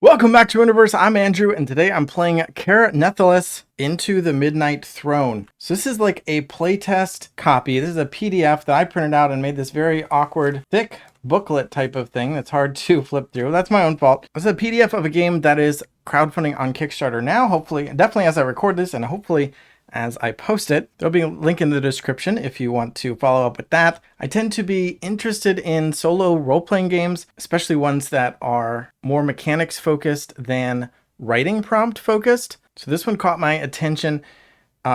Welcome back to Universe. I'm Andrew, and today I'm playing Ker Nethalas Into the Midnight Throne. So this is like a playtest copy. This is a PDF that I printed out and made this very awkward, thick booklet type of thing that's hard to flip through. That's my own fault. This is a PDF of a game that is crowdfunding on Kickstarter now, hopefully, definitely as I record this, and hopefully as I post it. There'll be a link in the description if you want to follow up with that. I tend to be interested in solo role-playing games, especially ones that are more mechanics focused than writing prompt focused. So this one caught my attention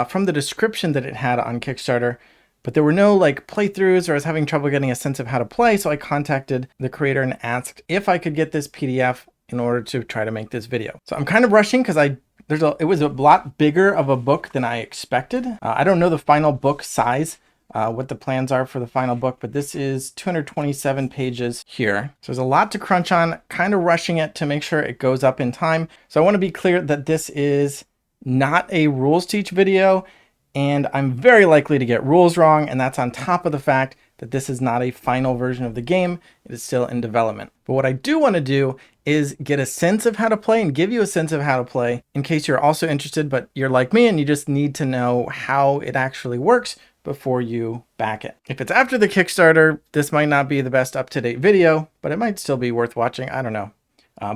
from the description that it had on Kickstarter, but there were no like playthroughs, or I was having trouble getting a sense of how to play. So I contacted the creator and asked if I could get this PDF in order to try to make this video. So I'm kind of rushing because it was a lot bigger of a book than I expected. I don't know the final book size, what the plans are for the final book, but this is 227 pages here. So there's a lot to crunch on, kind of rushing it to make sure it goes up in time. So I want to be clear that this is not a rules teach video, and I'm very likely to get rules wrong, and that's on top of the fact that this is not a final version of the game. It is still in development. But what I do want to do is get a sense of how to play and give you a sense of how to play in case you're also interested, but you're like me and you just need to know how it actually works before you back it. If it's after the Kickstarter, this might not be the best up-to-date video, but it might still be worth watching. I don't know.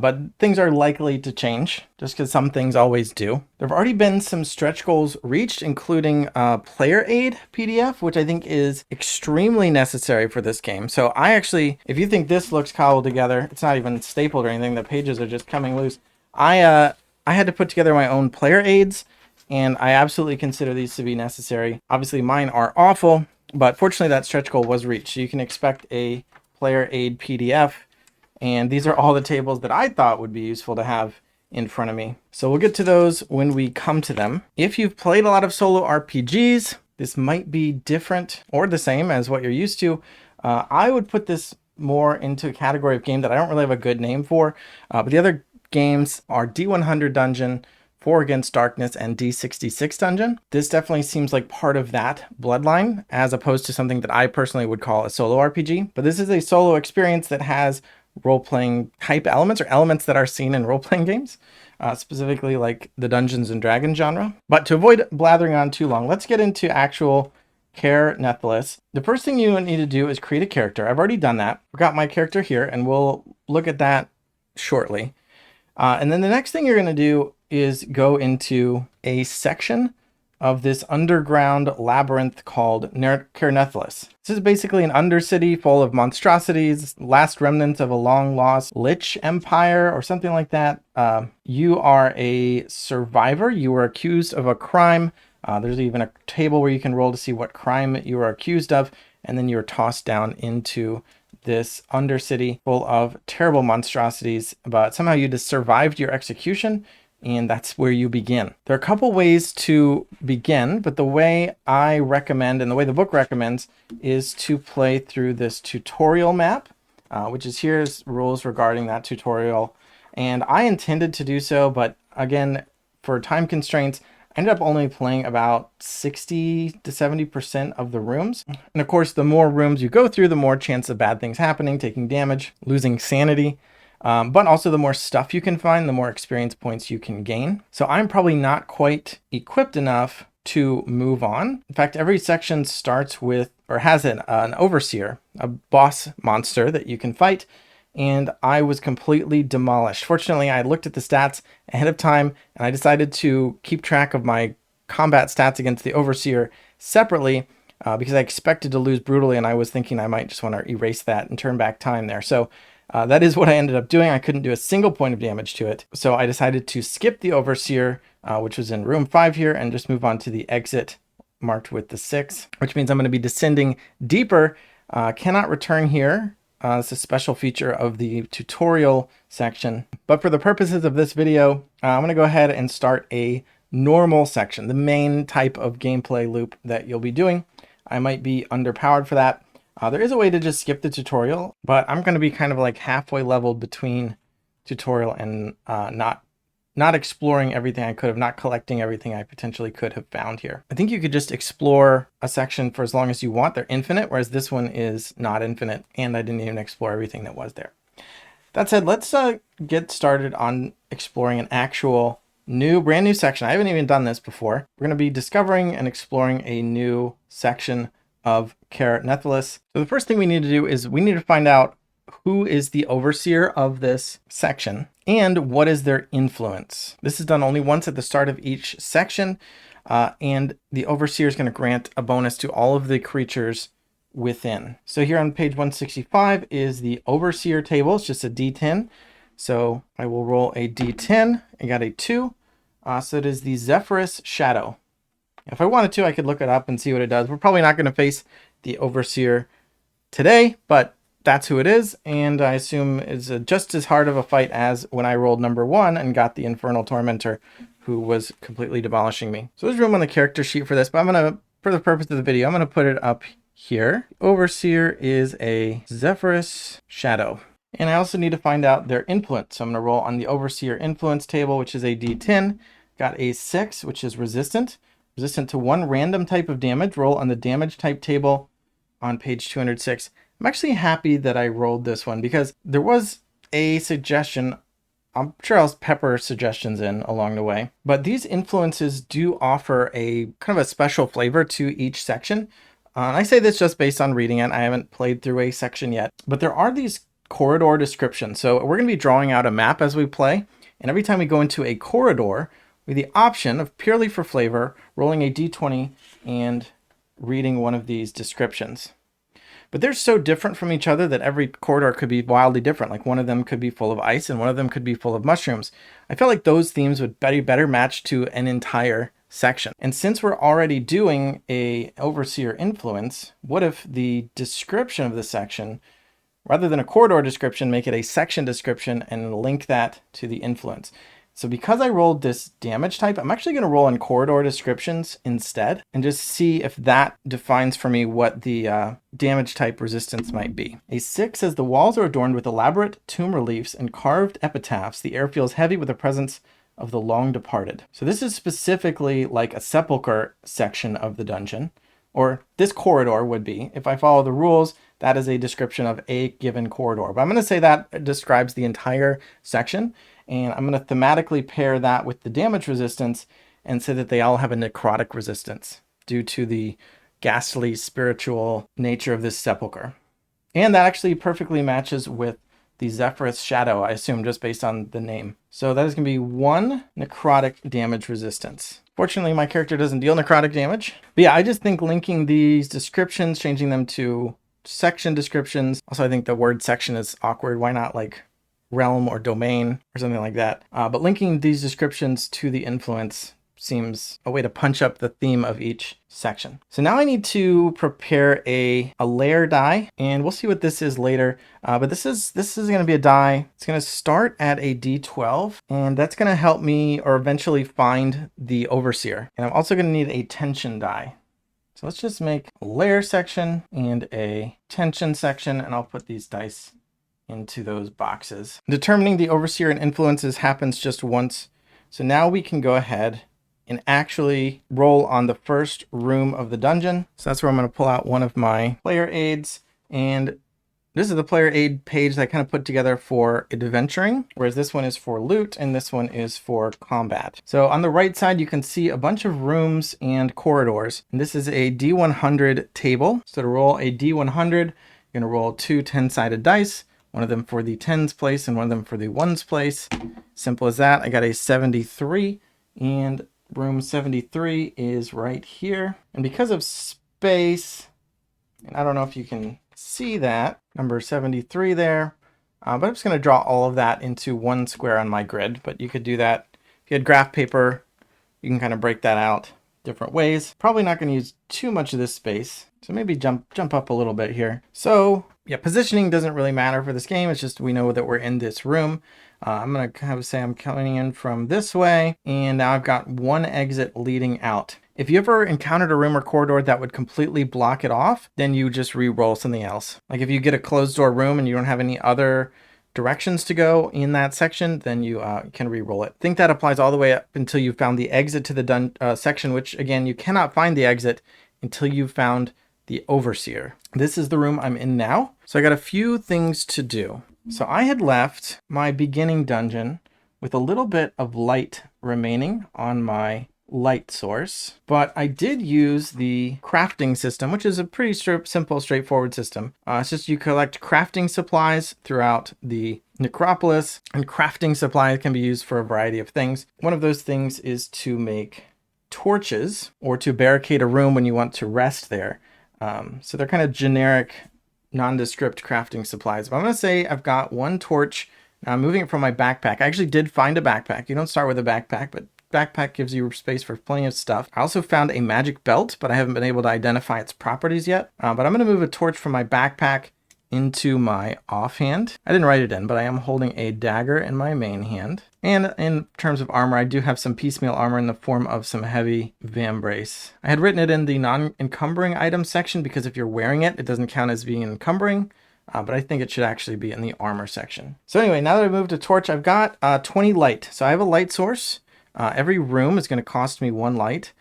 But things are likely to change just because some things always do. There have already been some stretch goals reached, including player aid PDF, which I think is extremely necessary for this game. So I actually, if you think this looks cobbled together, it's not even stapled or anything. The pages are just coming loose. I had to put together my own player aids, and I absolutely consider these to be necessary. Obviously mine are awful, but fortunately that stretch goal was reached. So you can expect a player aid PDF. And these are all the tables that I thought would be useful to have in front of me. So we'll get to those when we come to them. If you've played a lot of solo RPGs, this might be different or the same as what you're used to. I would put this more into a category of game that I don't really have a good name for. But the other games are D100 Dungeon, 4 Against Darkness, and D66 Dungeon. This definitely seems like part of that bloodline, as opposed to something that I personally would call a solo RPG. But this is a solo experience that has role-playing type elements, or elements that are seen in role-playing games, specifically like the Dungeons and Dragons genre. But to avoid blathering on too long, let's get into actual Ker Nethalas. The first thing you need to do is create a character. I've already done that. I've got my character here, and we'll look at that shortly. And then the next thing you're going to do is go into a section of this underground labyrinth called Ker Nethalas. This is basically an undercity full of monstrosities, last remnants of a long-lost Lich Empire or something like that. You are a survivor. You were accused of a crime. There's even a table where you can roll to see what crime you were accused of, and then you're tossed down into this undercity full of terrible monstrosities, but somehow you just survived your execution, and that's where you begin. There are a couple ways to begin, but the way I recommend, and the way the book recommends, is to play through this tutorial map, which is here's rules regarding that tutorial. And I intended to do so, but again, for time constraints, I ended up only playing about 60 to 70% of the rooms. And of course, the more rooms you go through, the more chance of bad things happening, taking damage, losing sanity. But also the more stuff you can find, the more experience points you can gain. So I'm probably not quite equipped enough to move on. In fact, every section starts with, or has an overseer, a boss monster that you can fight. And I was completely demolished. Fortunately, I looked at the stats ahead of time, and I decided to keep track of my combat stats against the overseer separately because I expected to lose brutally, and I was thinking I might just want to erase that and turn back time there. So that is what I ended up doing. I couldn't do a single point of damage to it. So I decided to skip the overseer, which was in room 5 here, and just move on to the exit marked with the 6, which means I'm going to be descending deeper. Cannot return here. It's a special feature of the tutorial section. But for the purposes of this video, I'm going to go ahead and start a normal section, the main type of gameplay loop that you'll be doing. I might be underpowered for that. There is a way to just skip the tutorial, but I'm going to be kind of like halfway leveled between tutorial and not exploring everything I could have, not collecting everything I potentially could have found here. I think you could just explore a section for as long as you want. They're infinite, whereas this one is not infinite, and I didn't even explore everything that was there. That said, let's get started on exploring an actual brand new section. I haven't even done this before. We're going to be discovering and exploring a new section of Ker Nethalas. So the first thing we need to do is we need to find out who is the overseer of this section and what is their influence. This is done only once at the start of each section, and the overseer is going to grant a bonus to all of the creatures within. So here on page 165 is the overseer table. It's just a D10. So I will roll a D10. I got a 2. So it is the Zephyrus Shadow. If I wanted to, I could look it up and see what it does. We're probably not going to face the overseer today, but that's who it is. And I assume it's just as hard of a fight as when I rolled number 1 and got the Infernal Tormentor, who was completely demolishing me. So there's room on the character sheet for this, but I'm going to, for the purpose of the video, I'm going to put it up here. Overseer is a Zephyrus Shadow. And I also need to find out their influence. So I'm going to roll on the Overseer influence table, which is a D10. Got a 6, which is resistant. Resistant to 1 random type of damage. Roll on the damage type table on page 206. I'm actually happy that I rolled this one because there was a suggestion. I'm sure I'll pepper suggestions in along the way. But these influences do offer a kind of a special flavor to each section. And I say this just based on reading it. I haven't played through a section yet. But there are these corridor descriptions. So we're going to be drawing out a map as we play. And every time we go into a corridor, with the option of purely for flavor, rolling a d20 and reading one of these descriptions. But they're so different from each other that every corridor could be wildly different. Like one of them could be full of ice and one of them could be full of mushrooms. I felt like those themes would better match to an entire section. And since we're already doing a overseer influence, what if the description of the section, rather than a corridor description, make it a section description and link that to the influence? So because I rolled this damage type, I'm actually going to roll in corridor descriptions instead and just see if that defines for me what the damage type resistance might be. A 6 says the walls are adorned with elaborate tomb reliefs and carved epitaphs. The air feels heavy with the presence of the long departed. So this is specifically like a sepulcher section of the dungeon, or this corridor would be. If I follow the rules, that is a description of a given corridor. But I'm going to say that describes the entire section. And I'm going to thematically pair that with the damage resistance and say that they all have a necrotic resistance due to the ghastly spiritual nature of this sepulcher. And that actually perfectly matches with the Zephyrus Shadow, I assume, just based on the name. So that is going to be 1 necrotic damage resistance. Fortunately, my character doesn't deal necrotic damage. But yeah, I just think linking these descriptions, changing them to section descriptions. Also, I think the word section is awkward. Why not like realm or domain or something like that? But linking these descriptions to the influence seems a way to punch up the theme of each section. So now I need to prepare a layer die, and we'll see what this is later. But this is going to be a die. It's going to start at a D12, and that's going to help me or eventually find the overseer. And I'm also going to need a tension die. So let's just make a layer section and a tension section, and I'll put these dice into those boxes. Determining the overseer and influences happens just once. So now we can go ahead and actually roll on the first room of the dungeon. So that's where I'm going to pull out one of my player aids. And this is the player aid page that I kind of put together for adventuring, whereas this one is for loot and this one is for combat. So on the right side, you can see a bunch of rooms and corridors. And this is a D100 table. So to roll a D100, you're going to roll 2 10-sided dice. One of them for the 10s place and one of them for the 1s place. Simple as that. I got a 73, and room 73 is right here. And because of space, and I don't know if you can see that, number 73 there, but I'm just going to draw all of that into one square on my grid. But you could do that. If you had graph paper, you can kind of break that out different ways. Probably not going to use too much of this space. So maybe jump up a little bit here. So yeah, positioning doesn't really matter for this game. It's just we know that we're in this room. I'm going to kind of say I'm coming in from this way, and now I've got one exit leading out. If you ever encountered a room or corridor that would completely block it off, then you just re-roll something else. Like if you get a closed door room and you don't have any other directions to go in that section, then you can re-roll it. I think that applies all the way up until you found the exit to the section, which again, you cannot find the exit until you've found the overseer. This is the room I'm in now. So I got a few things to do. So I had left my beginning dungeon with a little bit of light remaining on my light source, but I did use the crafting system, which is a pretty simple, straightforward system. It's just you collect crafting supplies throughout the necropolis, and crafting supplies can be used for a variety of things. One of those things is to make torches or to barricade a room when you want to rest there. So they're kind of generic, nondescript crafting supplies. But I'm going to say I've got one torch. Now I'm moving it from my backpack. I actually did find a backpack. You don't start with a backpack, but backpack gives you space for plenty of stuff. I also found a magic belt, but I haven't been able to identify its properties yet. But I'm going to move a torch from my backpack into my offhand. I didn't write it in, but I am holding a dagger in my main hand. And in terms of armor, I do have some piecemeal armor in the form of some heavy vambrace. I had written it in the non-encumbering items section because if you're wearing it, it doesn't count as being encumbering. But I think it should actually be in the armor section. So anyway, now that I moved to torch, I've got 20 light. So I have a light source. Every room is going to cost me 1 light.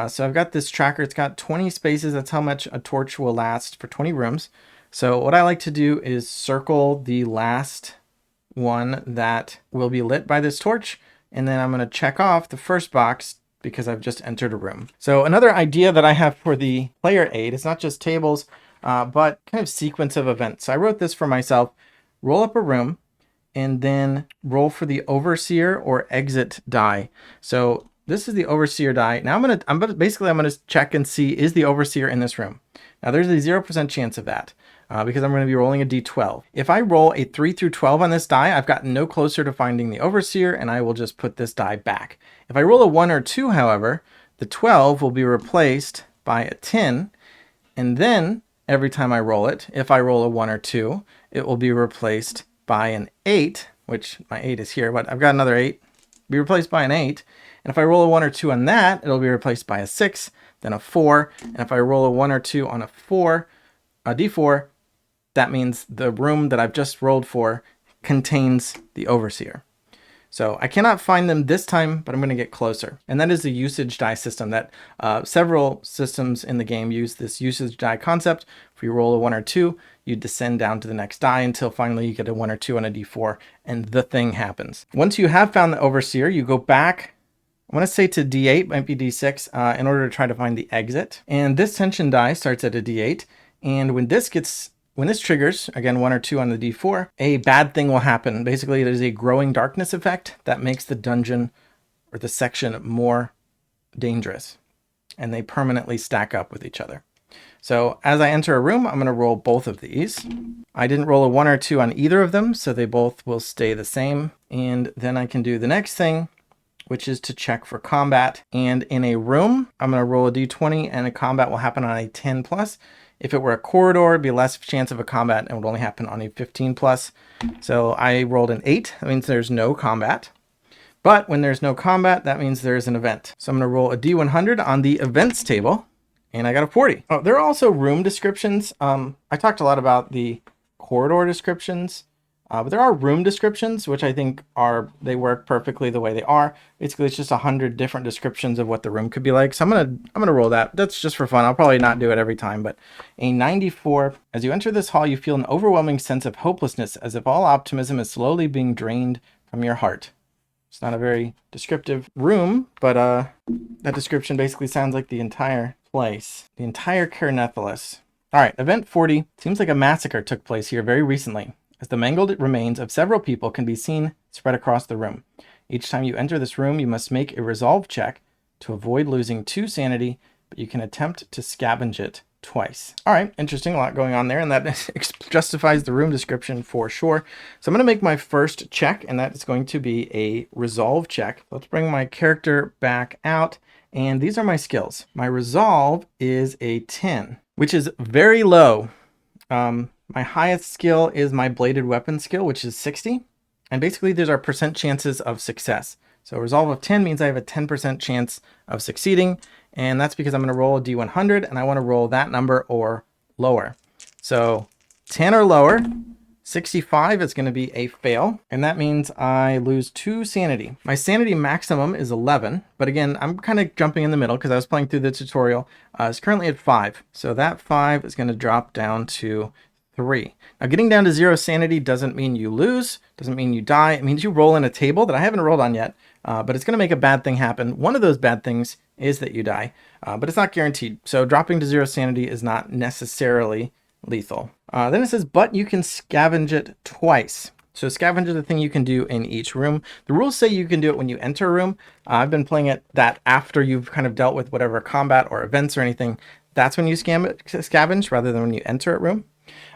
So I've got this tracker. It's got 20 spaces. That's how much a torch will last for 20 rooms. So what I like to do is circle the last one that will be lit by this torch. And then I'm going to check off the first box because I've just entered a room. So another idea that I have for the player aid, it's not just tables, but kind of sequence of events. So I wrote this for myself: roll up a room and then roll for the overseer or exit die. So this is the overseer die. Now I'm gonna check and see, is the overseer in this room? Now there's a 0% chance of that because I'm going to be rolling a d12. If I roll a 3 through 12 on this die, I've gotten no closer to finding the overseer, and I will just put this die back. If I roll a 1 or 2, however, the 12 will be replaced by a 10, and then every time I roll it, if I roll a 1 or 2, it will be replaced by an 8, which my 8 is here, but I've got another 8, be replaced by an 8. And if I roll a 1 or 2 on that, it'll be replaced by a 6, then a 4. And if I roll a 1 or 2 on a d4, that means the room that I've just rolled for contains the overseer. So I cannot find them this time, but I'm going to get closer. And that is the usage die system that several systems in the game use this usage die concept. If you roll a 1 or 2, you descend down to the next die until finally you get a 1 or 2 on a d4 and the thing happens. Once you have found the overseer, you go back, I want to say to d8, might be d6, in order to try to find the exit. And this tension die starts at a d8. And when this triggers, again, 1 or 2 on the d4, a bad thing will happen. Basically, there's a growing darkness effect that makes the dungeon or the section more dangerous. And they permanently stack up with each other. So as I enter a room, I'm going to roll both of these. I didn't roll a 1 or 2 on either of them, so they both will stay the same. And then I can do the next thing, which is to check for combat. And in a room, I'm going to roll a d20 and a combat will happen on a 10 plus. If it were a corridor, it'd be less chance of a combat and it would only happen on a 15 plus. So I rolled an 8. That means there's no combat. But when there's no combat, that means there's an event. So I'm going to roll a d100 on the events table, and I got a 40. Oh, there are also room descriptions. I talked a lot about the corridor descriptions, but there are room descriptions, which I think they work perfectly the way they are. Basically, it's just 100 different descriptions of what the room could be like. So I'm gonna roll that. That's just for fun. I'll probably not do it every time, but a 94. As you enter this hall, you feel an overwhelming sense of hopelessness, as if all optimism is slowly being drained from your heart. It's not a very descriptive room, but that description basically sounds like the entire place, the entire Ker Nethalas. All right, event 40. Seems like a massacre took place here very recently, as the mangled remains of several people can be seen spread across the room. Each time you enter this room, you must make a resolve check to avoid losing 2 sanity, but you can attempt to scavenge it twice. All right, interesting, a lot going on there, and that justifies the room description for sure. So I'm going to make my first check, and that is going to be a resolve check. Let's bring my character back out, and these are my skills. My resolve is a 10, which is very low. My highest skill is my bladed weapon skill, which is 60. And basically these are percent chances of success. So a resolve of 10 means I have a 10% chance of succeeding. And that's because I'm going to roll a d100 and I want to roll that number or lower. So 10 or lower, 65 is going to be a fail. And that means I lose 2 sanity. My sanity maximum is 11. But again, I'm kind of jumping in the middle because I was playing through the tutorial. It's currently at 5. So that 5 is going to drop down to 3. Now getting down to 0 sanity doesn't mean you lose, doesn't mean you die. It means you roll in a table that I haven't rolled on yet, but it's going to make a bad thing happen. One of those bad things is that you die, but it's not guaranteed. So dropping to 0 sanity is not necessarily lethal. Then it says, but you can scavenge it twice. So scavenge is the thing you can do in each room. The rules say you can do it when you enter a room. I've been playing it that after you've kind of dealt with whatever combat or events or anything, that's when you scavenge rather than when you enter a room.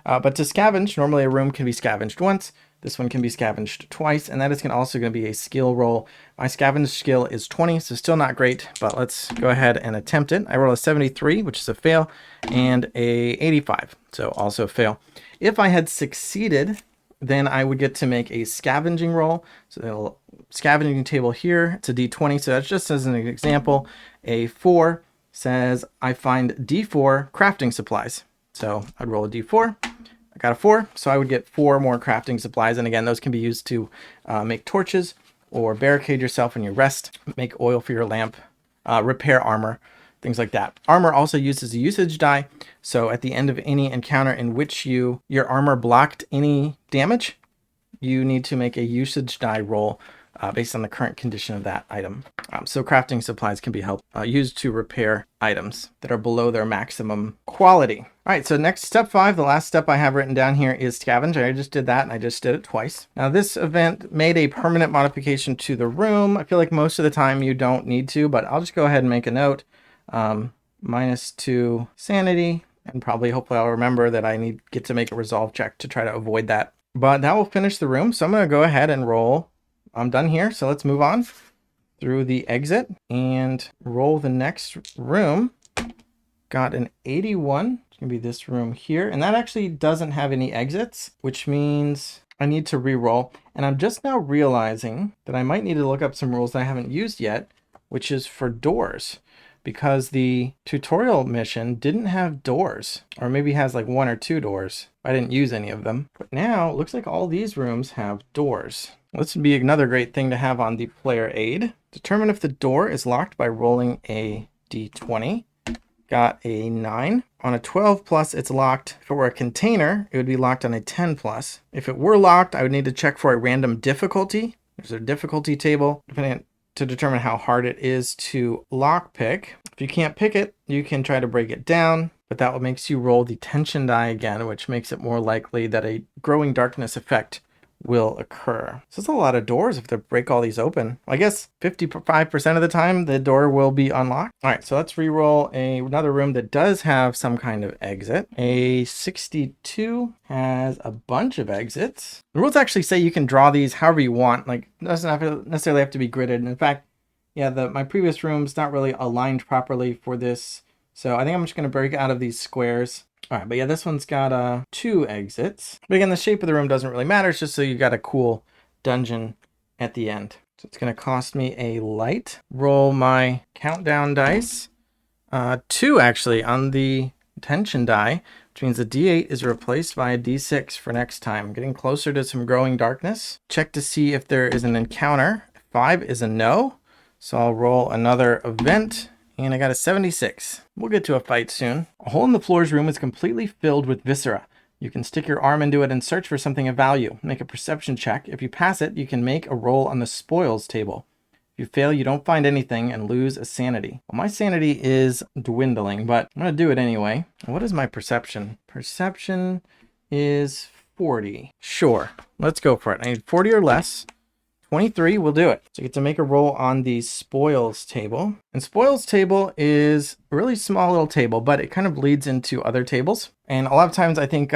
But to scavenge, normally a room can be scavenged once. This one can be scavenged twice, and that is also going to be a skill roll. My scavenge skill is 20, so still not great, but let's go ahead and attempt it. I roll a 73, which is a fail, and a 85, so also fail. If I had succeeded, then I would get to make a scavenging roll. So the scavenging table here, it's a D20. So that's just as an example. A 4 says I find D4 crafting supplies. So I'd roll a D4. I got a 4, so I would get 4 more crafting supplies. And again, those can be used to make torches or barricade yourself when you rest, make oil for your lamp, repair armor, things like that. Armor also uses a usage die. So at the end of any encounter in which your armor blocked any damage, you need to make a usage die roll based on the current condition of that item. So crafting supplies can be used to repair items that are below their maximum quality. All right, so next step 5, the last step I have written down here is scavenge. I just did that and I just did it twice. Now this event made a permanent modification to the room. I feel like most of the time you don't need to, but I'll just go ahead and make a note. -2 sanity, and probably hopefully I'll remember that I get to make a resolve check to try to avoid that. But that will finish the room, so I'm going to go ahead and roll. I'm done here, so let's move on through the exit and roll the next room. Got an 81. It's going to be this room here, and that actually doesn't have any exits, which means I need to re-roll. And I'm just now realizing that I might need to look up some rules that I haven't used yet, which is for doors, because the tutorial mission didn't have doors, or maybe has like 1 or 2 doors. I didn't use any of them, but now it looks like all these rooms have doors. This would be another great thing to have on the player aid. Determine if the door is locked by rolling a d20. Got a 9. On a 12 plus, it's locked. If it were a container, it would be locked on a 10 plus. If it were locked, I would need to check for a random difficulty. There's a difficulty table to determine how hard it is to lockpick. If you can't pick it, you can try to break it down, but that makes you roll the tension die again, which makes it more likely that a growing darkness effect will occur. So it's a lot of doors if they break all these open. I guess 55% of the time the door will be unlocked. All right, so let's re-roll another room that does have some kind of exit. A 62 has a bunch of exits. The rules actually say you can draw these however you want. Like, it doesn't necessarily have to be gridded. And in fact, yeah, my previous room's not really aligned properly for this. So I think I'm just going to break out of these squares. All right, but yeah, this one's got 2 exits. But again, the shape of the room doesn't really matter. It's just so you got a cool dungeon at the end. So it's going to cost me a light. Roll my countdown dice. 2 actually on the tension die, which means the D8 is replaced by a D6 for next time. Getting closer to some growing darkness. Check to see if there is an encounter. 5 is a no. So I'll roll another event. And I got a 76. We'll get to a fight soon. A hole in the floor's room is completely filled with viscera. You can stick your arm into it and search for something of value. Make a perception check. If you pass it, you can make a roll on the spoils table. If you fail, you don't find anything and lose a sanity. Well, my sanity is dwindling, but I'm going to do it anyway. What is my perception? Perception is 40. Sure, let's go for it. I need 40 or less. 23 will do it. So you get to make a roll on the spoils table. And spoils table is a really small little table, but it kind of leads into other tables. And a lot of times I think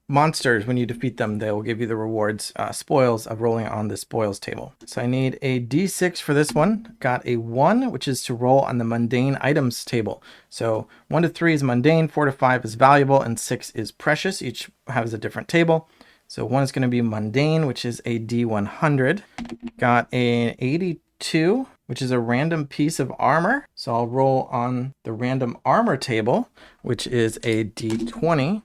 monsters, when you defeat them, they will give you the rewards, spoils of rolling on the spoils table. So I need a D6 for this one. Got a 1, which is to roll on the mundane items table. So 1 to 3 is mundane, 4 to 5 is valuable, and 6 is precious. Each has a different table. So 1 is going to be mundane, which is a D100. Got an 82, which is a random piece of armor. So I'll roll on the random armor table, which is a D20.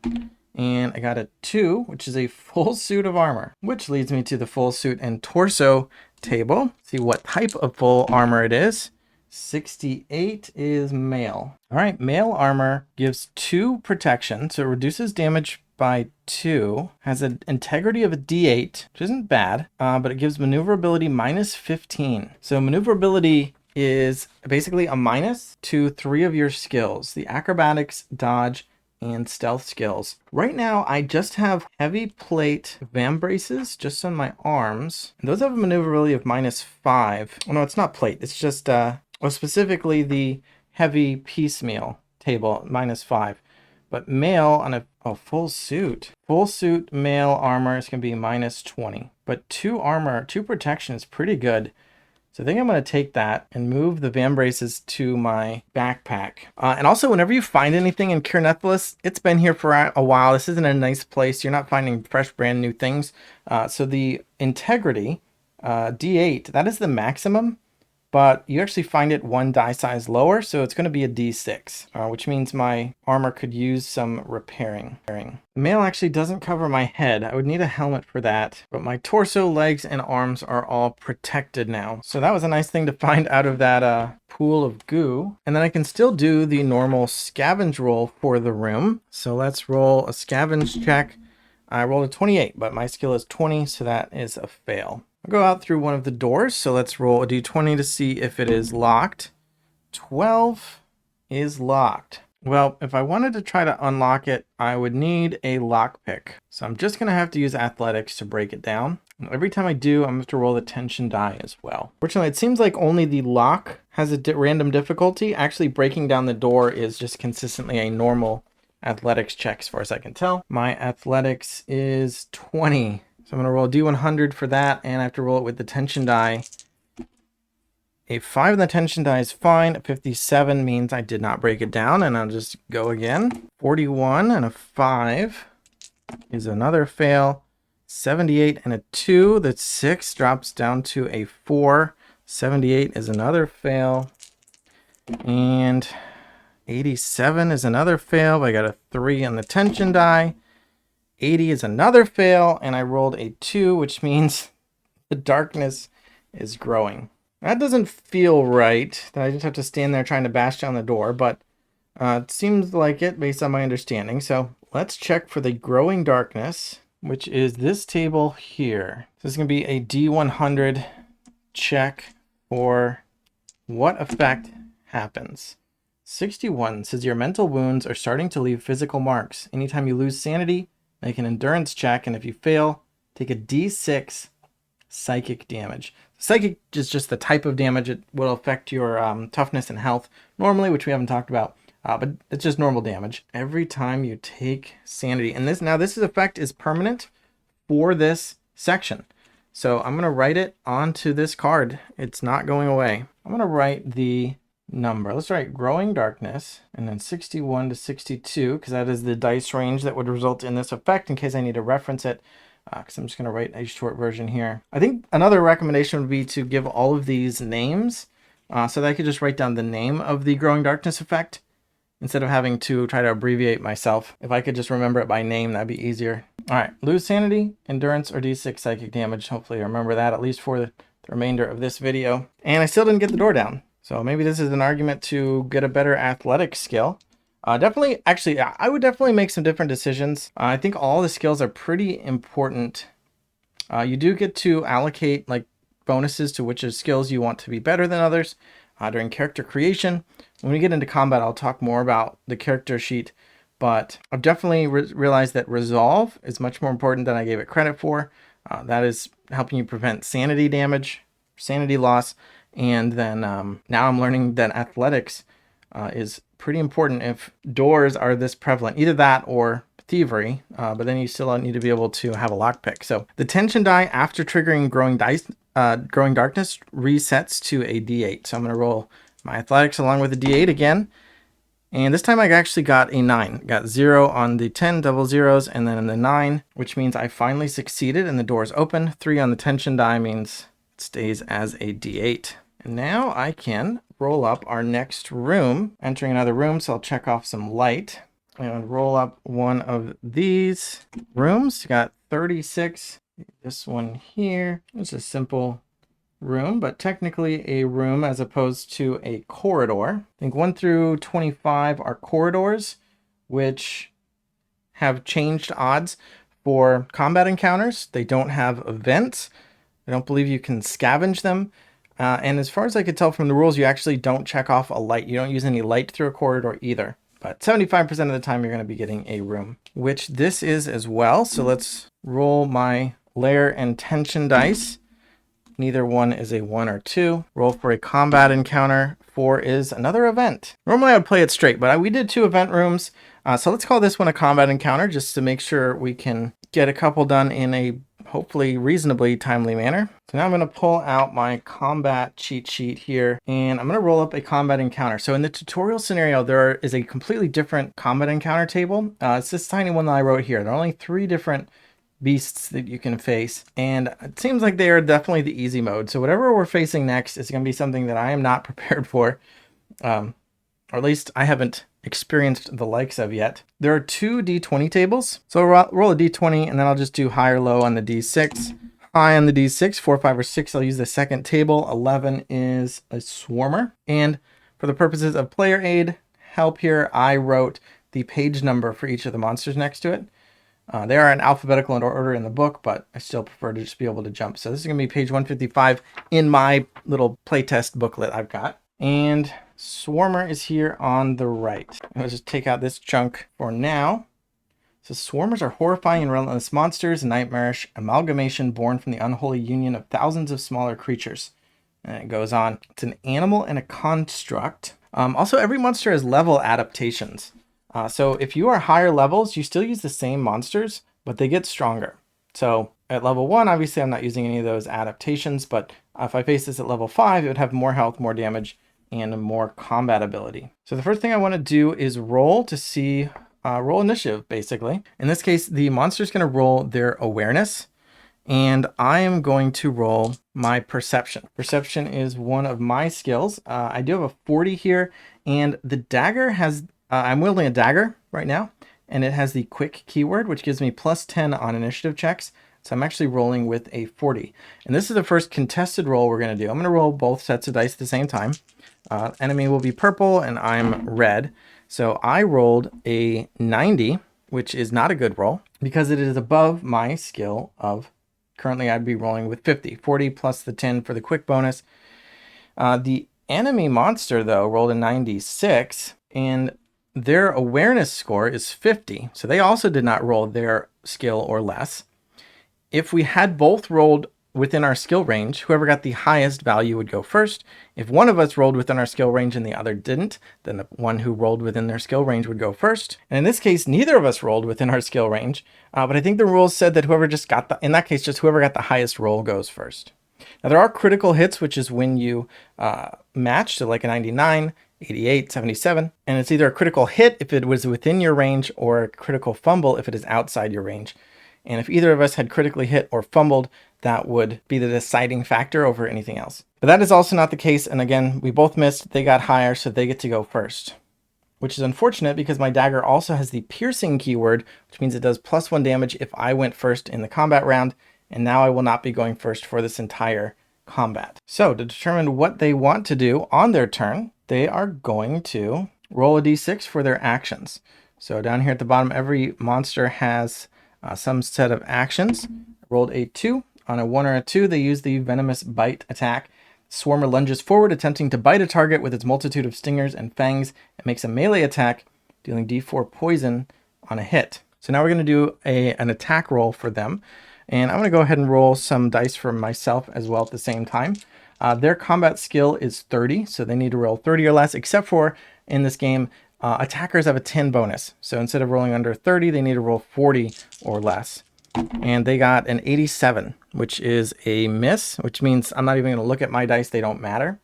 And I got a 2, which is a full suit of armor, which leads me to the full suit and torso table. See what type of full armor it is. 68 is male. All right, male armor gives 2 protection, so it reduces damage by 2, has an integrity of a D8, which isn't bad, but it gives maneuverability -15. So maneuverability is basically a minus to 3 of your skills, the acrobatics, dodge, and stealth skills. Right now, I just have heavy plate vambraces just on my arms. And those have a maneuverability of -5. Oh, no, it's not plate. It's just, well, specifically the heavy piecemeal table, -5. But male on a full suit male armor is going to be -20. But 2 armor, 2 protection is pretty good. So I think I'm going to take that and move the vambraces to my backpack. And also, whenever you find anything in Ker Nethalas, it's been here for a while. This isn't a nice place. You're not finding fresh, brand new things. So the integrity, D8, that is the maximum. But you actually find it 1 die size lower, so it's going to be a D6, which means my armor could use some repairing. The mail actually doesn't cover my head. I would need a helmet for that, but my torso, legs, and arms are all protected now. So that was a nice thing to find out of that pool of goo. And then I can still do the normal scavenge roll for the room. So let's roll a scavenge check. I rolled a 28, but my skill is 20, so that is a fail. I'll go out through one of the doors, so let's roll a d20 to see if it is locked. 12 is locked. Well, if I wanted to try to unlock it, I would need a lockpick. So I'm just going to have to use athletics to break it down. And every time I do, I'm going to have to roll the tension die as well. Fortunately, it seems like only the lock has a random difficulty. Actually, breaking down the door is just consistently a normal athletics check as far as I can tell. My athletics is 20. So I'm going to roll D100 for that, and I have to roll it with the tension die. A 5 on the tension die is fine. A 57 means I did not break it down, and I'll just go again. 41 and a 5 is another fail. 78 and a 2. The 6 drops down to a 4. 78 is another fail. And 87 is another fail, but I got a 3 on the tension die. 80 is another fail, and I rolled a 2, which means the darkness is growing. That doesn't feel right, that I just have to stand there trying to bash down the door, but it seems like it based on my understanding. So let's check for the growing darkness, which is this table here. So this is going to be a D100 check for what effect happens. 61 says your mental wounds are starting to leave physical marks. Anytime you lose sanity, make an endurance check, and if you fail, take a D6 psychic damage. Psychic is just the type of damage. It will affect your toughness and health normally, which we haven't talked about, but it's just normal damage. Every time you take sanity, and this effect is permanent for this section. So I'm going to write it onto this card. It's not going away. I'm going to write the number. Let's write growing darkness and then 61 to 62, because that is the dice range that would result in this effect in case I need to reference it, because I'm just going to write a short version here. I think another recommendation would be to give all of these names so that I could just write down the name of the growing darkness effect instead of having to try to abbreviate myself. If I could just remember it by name, that'd be easier. All right, lose sanity, endurance, or D6 psychic damage. Hopefully I remember that at least for the remainder of this video. And I still didn't get the door down. So maybe this is an argument to get a better athletic skill. Definitely, actually, I would definitely make some different decisions. I think all the skills are pretty important. You do get to allocate like bonuses to which skills you want to be better than others during character creation. When we get into combat, I'll talk more about the character sheet. But I've definitely realized that resolve is much more important than I gave it credit for. That is helping you prevent sanity damage, sanity loss. And then now I'm learning that athletics is pretty important if doors are this prevalent. Either that or thievery, but then you still need to be able to have a lockpick. So the tension die after triggering growing darkness resets to a D8. So I'm going to roll my athletics along with a D8 again. And this time I actually got a 9. Got 0 on the 10 double zeros and then the 9, which means I finally succeeded and the door is open. 3 on the tension die means it stays as a D8. And now I can roll up our next room, entering another room, so I'll check off some light. And roll up one of these rooms. Got 36. This one here. It's a simple room, but technically a room as opposed to a corridor. I think 1 through 25 are corridors, which have changed odds for combat encounters. They don't have events. I don't believe you can scavenge them. And as far as I could tell from the rules, you actually don't check off a light. You don't use any light through a corridor either. But 75% of the time, you're going to be getting a room, which this is as well. So let's roll my layer and tension dice. Neither one is a 1 or 2. Roll for a combat encounter. 4 is another event. Normally I would play it straight, but we did 2 event rooms. So let's call this one a combat encounter just to make sure we can get a couple done in a hopefully reasonably timely manner. So now I'm going to pull out my combat cheat sheet here, and I'm going to roll up a combat encounter. So in the tutorial scenario, there is a completely different combat encounter table. It's this tiny one that I wrote here. There are only 3 different beasts that you can face, and it seems like they are definitely the easy mode. So whatever we're facing next is going to be something that I am not prepared for, or at least I haven't experienced the likes of yet. There are 2 d20 tables, so I'll roll a d20 and then I'll just do high or low on the d6. High on the d6, 4, 5, or 6, I'll use the second table. 11 is a swarmer, and for the purposes of player aid help here, I wrote the page number for each of the monsters next to it. They are in alphabetical order in the book, but I still prefer to just be able to jump. So this is going to be page 155 in my little playtest booklet I've got. And Swarmer is here on the right. Let's just take out this chunk for now. So Swarmers are horrifying and relentless monsters, a nightmarish amalgamation born from the unholy union of thousands of smaller creatures. And it goes on. It's an animal and a construct. Also, every monster has level adaptations. So if you are higher levels, you still use the same monsters, but they get stronger. So at level 1, obviously I'm not using any of those adaptations, but if I face this at level 5, it would have more health, more damage, and more combat ability. So the first thing I want to do is roll to see, roll initiative, basically. In this case, the monster is going to roll their awareness, and I am going to roll my perception. Perception is one of my skills. I do have a 40 here, and the dagger has, I'm wielding a dagger right now, and it has the quick keyword, which gives me +10 on initiative checks. So I'm actually rolling with a 40. And this is the first contested roll we're going to do. I'm going to roll both sets of dice at the same time. Enemy will be purple and I'm red. So I rolled a 90, which is not a good roll because it is above my skill of, currently I'd be rolling with 50. 40 plus the 10 for the quick bonus. The enemy monster, though, rolled a 96, and their awareness score is 50. So they also did not roll their skill or less. If we had both rolled within our skill range, whoever got the highest value would go first. If one of us rolled within our skill range and the other didn't, then the one who rolled within their skill range would go first. And in this case, neither of us rolled within our skill range, but I think the rules said that whoever just got the, in that case, just whoever got the highest roll goes first. Now there are critical hits, which is when you match to like a 99, 88, 77, and it's either a critical hit if it was within your range or a critical fumble if it is outside your range. And if either of us had critically hit or fumbled, that would be the deciding factor over anything else. But that is also not the case. And again, we both missed. They got higher, so they get to go first, which is unfortunate because my dagger also has the piercing keyword, which means it does +1 damage if I went first in the combat round. And now I will not be going first for this entire combat. So to determine what they want to do on their turn, they are going to roll a d6 for their actions. So down here at the bottom, every monster has some set of actions. Rolled a 2. On a 1 or a 2, they use the venomous bite attack. Swarmer lunges forward, attempting to bite a target with its multitude of stingers and fangs. It makes a melee attack, dealing d4 poison on a hit. So now we're going to do an attack roll for them. And I'm going to go ahead and roll some dice for myself as well at the same time. Their combat skill is 30, so they need to roll 30 or less, except for in this game, attackers have a 10 bonus. So instead of rolling under 30, they need to roll 40 or less. And they got an 87, which is a miss, which means I'm not even going to look at my dice. They don't matter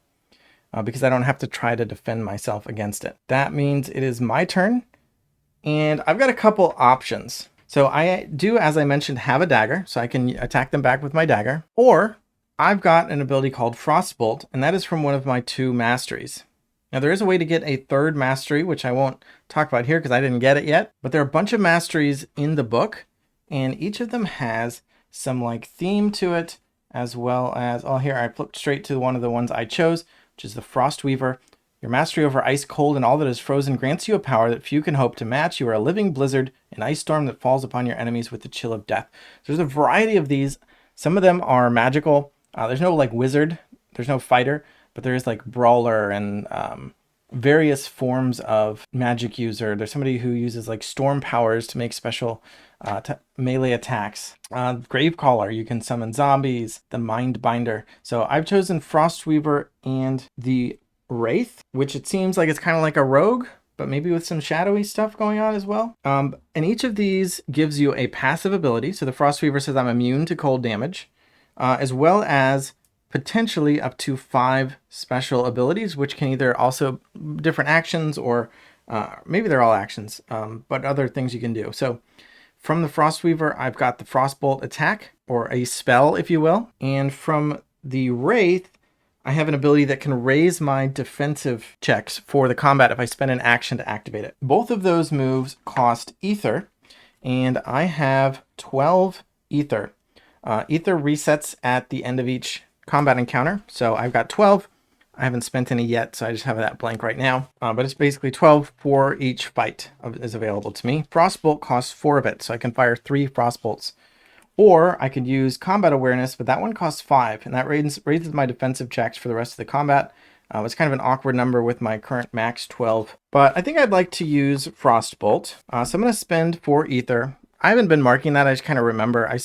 because I don't have to try to defend myself against it. That means it is my turn. And I've got a couple options. So I do, as I mentioned, have a dagger, so I can attack them back with my dagger. Or I've got an ability called Frostbolt, and that is from one of my 2 masteries. Now there is a way to get a 3rd mastery, which I won't talk about here because I didn't get it yet. But there are a bunch of masteries in the book, and each of them has some like theme to it as well as, oh, here I flipped straight to one of the ones I chose, which is the Frost Weaver. Your mastery over ice, cold, and all that is frozen grants you a power that few can hope to match. You are a living blizzard, an ice storm that falls upon your enemies with the chill of death. So there's a variety of these. Some of them are magical. There's no like wizard, there's no fighter, but there is like brawler and various forms of magic user. There's somebody who uses like storm powers to make special melee attacks. Gravecaller, you can summon zombies. The Mindbinder. So I've chosen Frostweaver and the Wraith, which it seems like it's kind of like a rogue, but maybe with some shadowy stuff going on as well. And each of these gives you a passive ability. So the Frostweaver says I'm immune to cold damage, as well as potentially up to 5 special abilities, which can either also different actions or maybe they're all actions, but other things you can do. So from the Frostweaver, I've got the Frostbolt attack, or a spell, if you will. And from the Wraith, I have an ability that can raise my defensive checks for the combat if I spend an action to activate it. Both of those moves cost Ether, and I have 12 Ether. Ether resets at the end of each combat encounter, so I've got 12. I haven't spent any yet, so I just have that blank right now. But it's basically 12 for each fight is available to me. Frostbolt costs 4 of it, so I can fire 3 Frostbolts. Or I could use combat awareness, but that one costs 5, and that raises my defensive checks for the rest of the combat. It's kind of an awkward number with my current max 12. But I think I'd like to use Frostbolt. So I'm going to spend 4 Ether. I haven't been marking that, I just kind of remember. I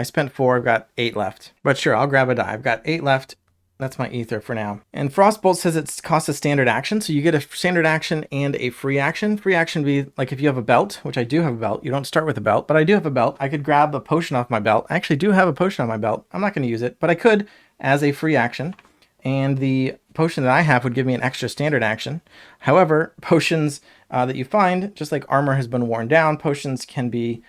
spent 4, I've got 8 left. But sure, I'll grab a die. I've got 8 left. That's my Ether for now. And Frostbolt says it costs a standard action, so you get a standard action and a free action. Free action would be like if you have a belt, which I do have a belt. You don't start with a belt, but I do have a belt. I could grab a potion off my belt. I actually do have a potion on my belt. I'm not going to use it, but I could as a free action. And the potion that I have would give me an extra standard action. However, potions that you find, just like armor has been worn down, potions can be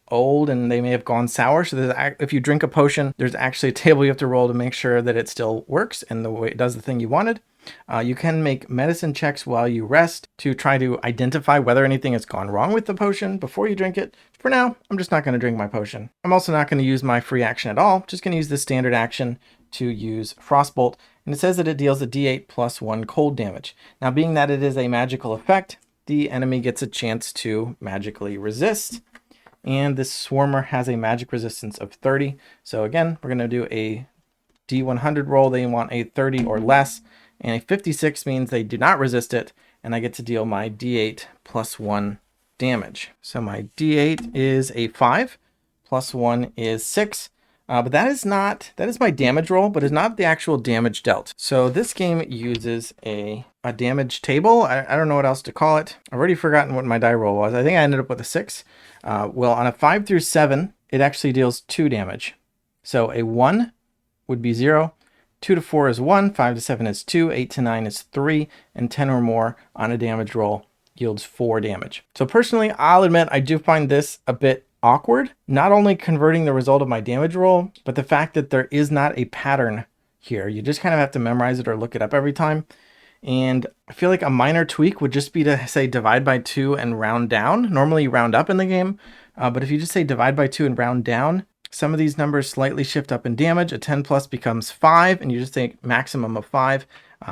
old and they may have gone sour. So if you drink a potion, there's actually a table you have to roll to make sure that it still works and the way it does the thing you wanted. You can make medicine checks while you rest to try to identify whether anything has gone wrong with the potion before you drink it. For now, I'm just not going to drink my potion. I'm also not going to use my free action at all. Just going to use the standard action to use Frostbolt. And it says that it deals a d8 plus 1 cold damage. Now, being that it is a magical effect, the enemy gets a chance to magically resist. And this Swarmer has a magic resistance of 30. So again, we're going to do a D100 roll. They want a 30 or less. And a 56 means they do not resist it. And I get to deal my D8 plus 1 damage. So my D8 is a 5. Plus 1 is 6. But that is my damage roll, but it's not the actual damage dealt. So this game uses a damage table. I don't know what else to call it. I've already forgotten what my die roll was. I think I ended up with a 6. Well, on a 5 through 7, it actually deals 2 damage. So a 1 would be 0. 2 to 4 is 1. 5 to 7 is 2. 8 to 9 is 3. And 10 or more on a damage roll yields 4 damage. So personally, I'll admit I do find this a bit awkward. Not only converting the result of my damage roll, but the fact that there is not a pattern here. You just kind of have to memorize it or look it up every time. And I feel like a minor tweak would just be to say divide by 2 and round down. Normally you round up in the game, but if you just say divide by 2 and round down, some of these numbers slightly shift up in damage. A 10 plus becomes 5, and you just say maximum of 5.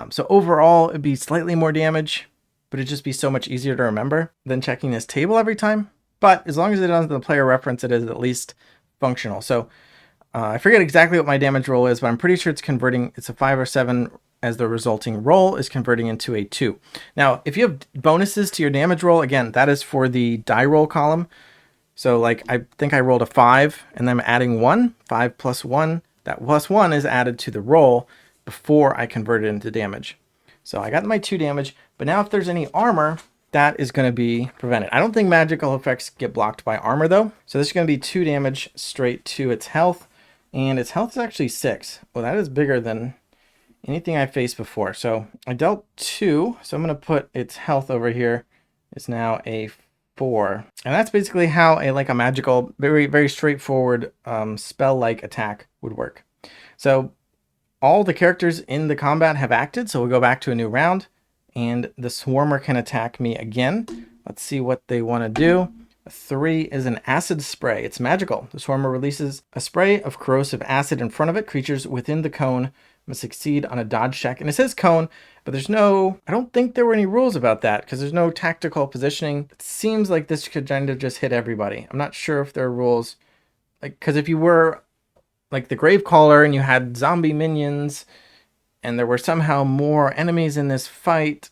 So overall, it'd be slightly more damage, but it'd just be so much easier to remember than checking this table every time. But as long as it doesn't the player reference, it is at least functional. So I forget exactly what my damage roll is, but I'm pretty sure it's converting. It's a 5 or 7 as the resulting roll is converting into a 2. Now, if you have bonuses to your damage roll, again, that is for the die roll column. So like, I think I rolled a 5 and then I'm adding 1, 5 plus 1. That plus 1 is added to the roll before I convert it into damage. So I got my 2 damage, but now if there's any armor, that is going to be prevented. I don't think magical effects get blocked by armor though. So this is going to be 2 damage straight to its health. And its health is actually 6. Well, that is bigger than anything I faced before. So I dealt 2. So I'm going to put its health over here. It's now a 4. And that's basically how a magical, very, very straightforward spell-like attack would work. So all the characters in the combat have acted. So we'll go back to a new round. And the Swarmer can attack me again. Let's see what they want to do. A 3 is an acid spray. It's magical. The swarmer releases a spray of corrosive acid in front of it. Creatures within the cone must succeed on a dodge check. And it says cone, but there's no, I don't think there were any rules about that because there's no tactical positioning. It seems like this could kind of just hit everybody. I'm not sure if there are rules. Like, because if you were like the Gravecaller and you had zombie minions and there were somehow more enemies in this fight,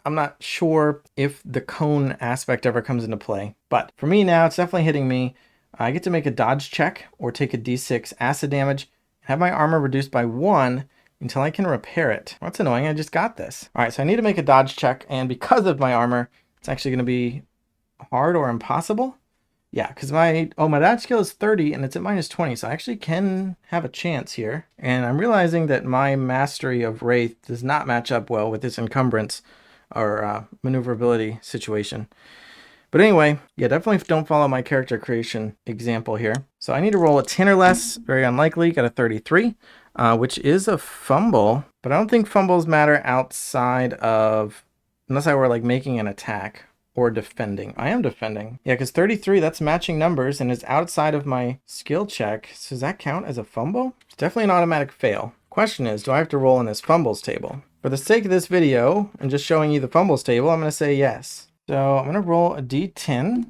I'm not sure if the cone aspect ever comes into play. But for me now, it's definitely hitting me. I get to make a dodge check or take a d6 acid damage, have my armor reduced by 1 until I can repair it. Well, that's annoying. I just got this. All right, so I need to make a dodge check, and because of my armor, it's actually going to be hard or impossible. Yeah, because my dodge skill is 30 and it's at minus 20, so I actually can have a chance here. And I'm realizing that my mastery of Wraith does not match up well with this encumbrance or maneuverability situation. But anyway, yeah, definitely don't follow my character creation example here. So I need to roll a 10 or less, very unlikely, got a 33, which is a fumble. But I don't think fumbles matter outside of, unless I were like making an attack or defending. I am defending. Yeah, because 33, that's matching numbers and it's outside of my skill check. So does that count as a fumble? It's definitely an automatic fail. Question is, do I have to roll in this fumbles table? For the sake of this video and just showing you the fumbles table, I'm going to say yes. So I'm going to roll a d10.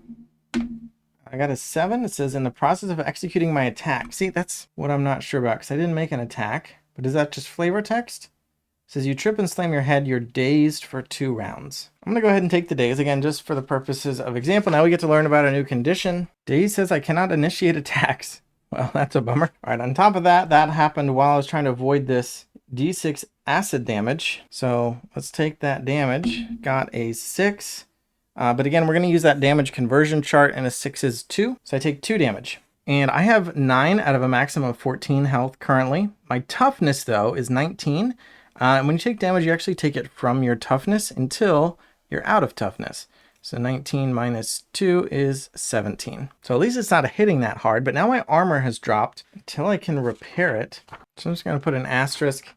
I got a 7. It says in the process of executing my attack. See, that's what I'm not sure about because I didn't make an attack. But is that just flavor text? It says you trip and slam your head. You're dazed for 2 rounds. I'm going to go ahead and take the daze again just for the purposes of example. Now we get to learn about a new condition. Daze says I cannot initiate attacks. Well, that's a bummer. All right, on top of that, that happened while I was trying to avoid this d6 acid damage. So let's take that damage. Got a 6. But again, we're going to use that damage conversion chart, and a 6 is 2. So I take 2 damage. And I have 9 out of a maximum of 14 health currently. My toughness, though, is 19. And when you take damage, you actually take it from your toughness until you're out of toughness. So 19 minus 2 is 17. So at least it's not hitting that hard. But now my armor has dropped until I can repair it. So I'm just going to put an asterisk.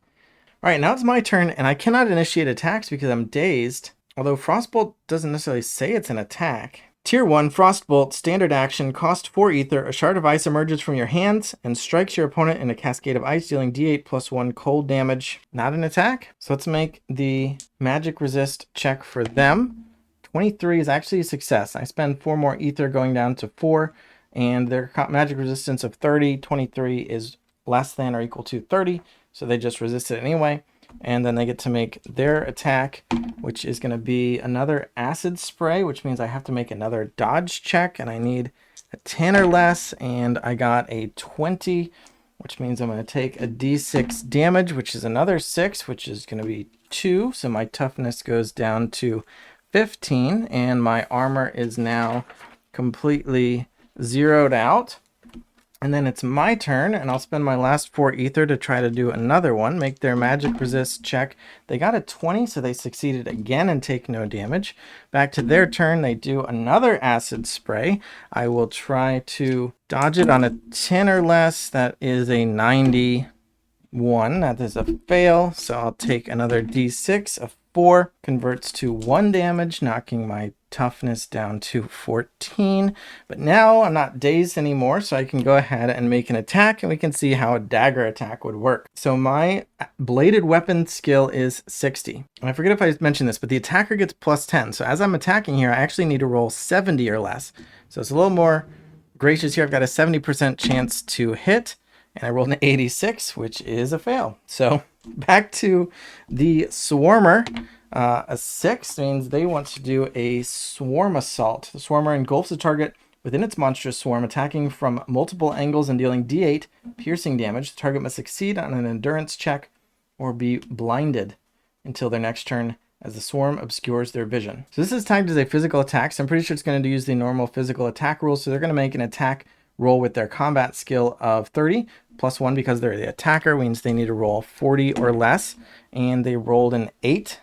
All right, now it's my turn, and I cannot initiate attacks because I'm dazed. Although Frostbolt doesn't necessarily say it's an attack. Tier 1, Frostbolt, standard action, cost 4 ether. A shard of ice emerges from your hands and strikes your opponent in a cascade of ice, dealing d8 plus 1 cold damage. Not an attack. So let's make the magic resist check for them. 23 is actually a success. I spend 4 more ether going down to 4, and their magic resistance of 30. 23 is less than or equal to 30, so they just resist it anyway. And then they get to make their attack, which is going to be another acid spray, which means I have to make another dodge check, and I need a 10 or less, and I got a 20, which means I'm going to take a d6 damage, which is another 6, which is going to be 2. So my toughness goes down to 15, and my armor is now completely zeroed out. And then it's my turn, and I'll spend my last 4 ether to try to do another one, make their magic resist check. They got a 20, so they succeeded again and take no damage. Back to their turn, they do another acid spray. I will try to dodge it on a 10 or less. That is a 91. That is a fail, so I'll take another d6 of 4, converts to 1 damage, knocking my toughness down to 14. But now I'm not dazed anymore, so I can go ahead and make an attack, and we can see how a dagger attack would work. So my bladed weapon skill is 60. And I forget if I mentioned this, but the attacker gets plus 10. So as I'm attacking here, I actually need to roll 70 or less. So it's a little more gracious here. I've got a 70% chance to hit, and I rolled an 86, which is a fail. So back to the Swarmer. A 6 means they want to do a swarm assault. The Swarmer engulfs the target within its monstrous swarm, attacking from multiple angles and dealing d8 piercing damage. The target must succeed on an endurance check or be blinded until their next turn as the swarm obscures their vision. So this is tagged as a physical attack, so I'm pretty sure it's going to use the normal physical attack rules. So they're going to make an attack roll with their combat skill of 30 plus 1 because they're the attacker, means they need to roll 40 or less, and they rolled an 8.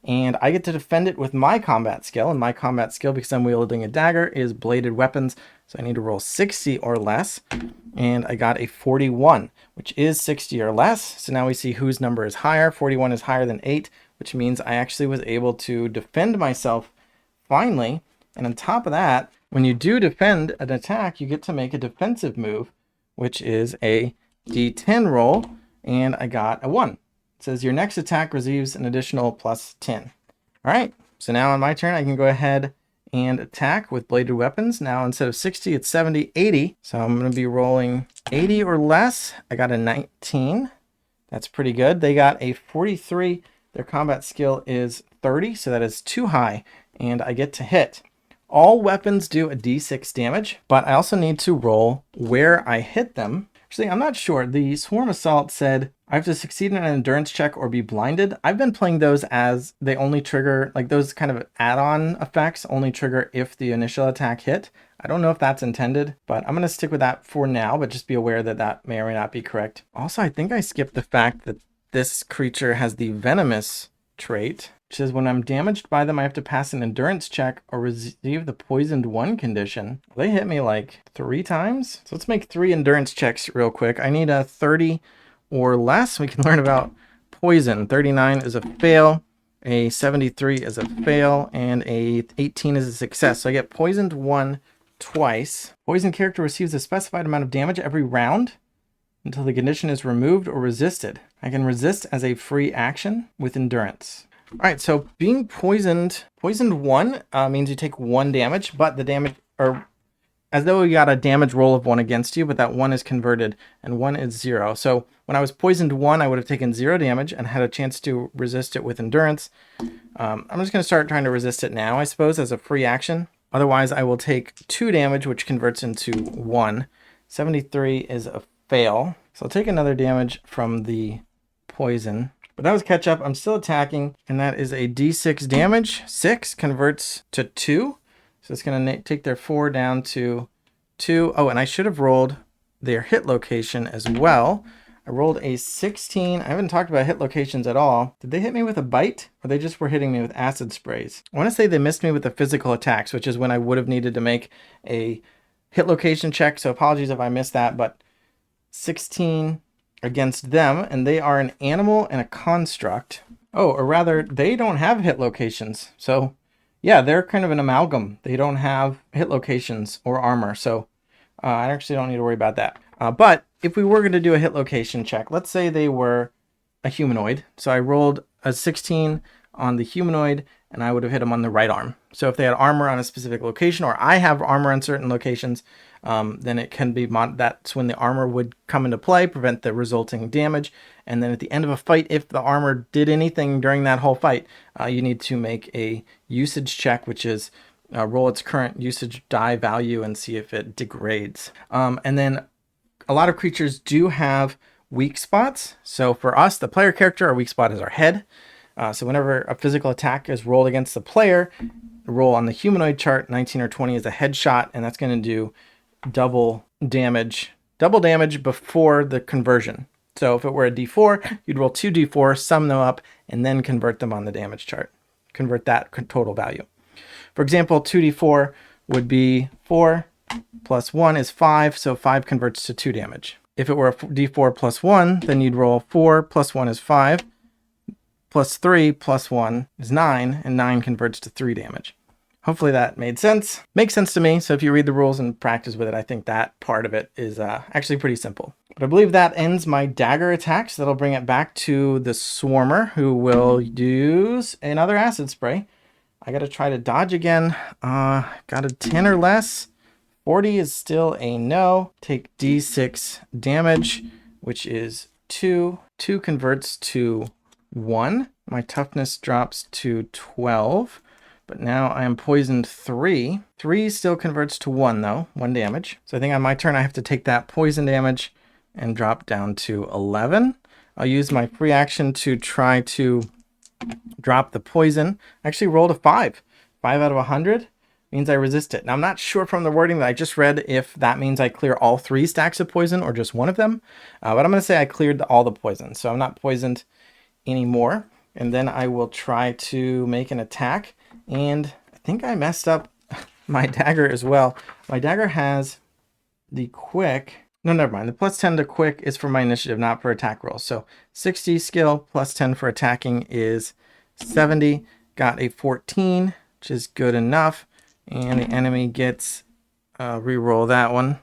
And I get to defend it with my combat skill, and my combat skill, because I'm wielding a dagger, is bladed weapons. So I need to roll 60 or less, and I got a 41, which is 60 or less. So now we see whose number is higher. 41 is higher than 8, which means I actually was able to defend myself finally. And on top of that, When you do defend an attack, you get to make a defensive move, which is a D10 roll, and I got a 1. It says your next attack receives an additional plus 10. All right, so now on my turn, I can go ahead and attack with bladed weapons. Now instead of 60, it's 70, 80. So I'm going to be rolling 80 or less. I got a 19. That's pretty good. They got a 43. Their combat skill is 30, so that is too high, and I get to hit. All weapons do a d6 damage, but I also need to roll where I hit them. Actually, I'm not sure. The Swarm Assault said I have to succeed in an endurance check or be blinded. I've been playing those as they only trigger, like those kind of add-on effects only trigger if the initial attack hit. I don't know if that's intended, but I'm going to stick with that for now, but just be aware that that may or may not be correct. Also, I think I skipped the fact that this creature has the Venomous trait, which says when I'm damaged by them, I have to pass an endurance check or receive the poisoned 1 condition. They hit me like 3 times. So let's make 3 endurance checks real quick. I need a 30 or less. We can learn about poison. 39 is a fail. A 73 is a fail. And a 18 is a success. So I get poisoned 1 twice. Poison character receives a specified amount of damage every round until the condition is removed or resisted. I can resist as a free action with endurance. All right, so being poisoned 1 means you take 1 damage, but the damage, or as though you got a damage roll of 1 against you, but that 1 is converted and 1 is 0. So when I was poisoned 1, I would have taken 0 damage and had a chance to resist it with endurance. I'm just going to start trying to resist it now, I suppose, as a free action. Otherwise, I will take 2 damage, which converts into 1. 73 is a fail. So I'll take another damage from the poison. But that was catch up. I'm still attacking, and that is a d6 damage. 6 converts to 2. So it's going to take their 4 down to 2. Oh, and I should have rolled their hit location as well. I rolled a 16. I haven't talked about hit locations at all. Did they hit me with a bite, or they just were hitting me with acid sprays? I want to say they missed me with the physical attacks, which is when I would have needed to make a hit location check. So apologies if I missed that, but 16 against them, and they are an animal and a construct. Oh, or rather, they don't have hit locations. So yeah, they're kind of an amalgam. They don't have hit locations or armor. So I actually don't need to worry about that. But if we were going to do a hit location check, let's say they were a humanoid. So I rolled a 16 on the humanoid, and I would have hit them on the right arm. So if they had armor on a specific location, or I have armor on certain locations, then it can be that's when the armor would come into play, prevent the resulting damage. And then at the end of a fight, if the armor did anything during that whole fight, you need to make a usage check, which is roll its current usage die value and see if it degrades. And then a lot of creatures do have weak spots. So for us, the player character, our weak spot is our head. So whenever a physical attack is rolled against the player, the roll on the humanoid chart, 19 or 20 is a headshot, and that's going to do double damage before the conversion. So if it were a d4, you'd roll 2 d4, sum them up, and then convert them on the damage chart. Convert that total value. For example, 2d4 would be 4 plus 1 is 5, so 5 converts to 2 damage. If it were a d4 plus 1, then you'd roll 4 plus 1 is 5, plus 3 plus 1 is 9, and 9 converts to 3 damage. Hopefully that made sense. Makes sense to me, so if you read the rules and practice with it, I think that part of it is actually pretty simple. But I believe that ends my dagger attack, so that'll bring it back to the Swarmer, who will use another acid spray. I gotta try to dodge again. Got a 10 or less. 40 is still a no. Take d6 damage, which is 2. 2 converts to 1. My toughness drops to 12. But now I am poisoned 3. 3 still converts to 1 though, 1 damage. So I think on my turn I have to take that poison damage and drop down to 11. I'll use my free action to try to drop the poison. I actually rolled a 5. 5 out of 100 means I resist it. Now I'm not sure from the wording that I just read if that means I clear all 3 stacks of poison or just one of them. But I'm going to say I cleared all the poison. So I'm not poisoned anymore. And then I will try to make an attack. And I think I messed up my dagger as well. My dagger has the quick. No, never mind. The plus 10 to quick is for my initiative, not for attack rolls. So 60 skill plus 10 for attacking is 70. Got a 14, which is good enough. And the enemy gets, re-roll that one,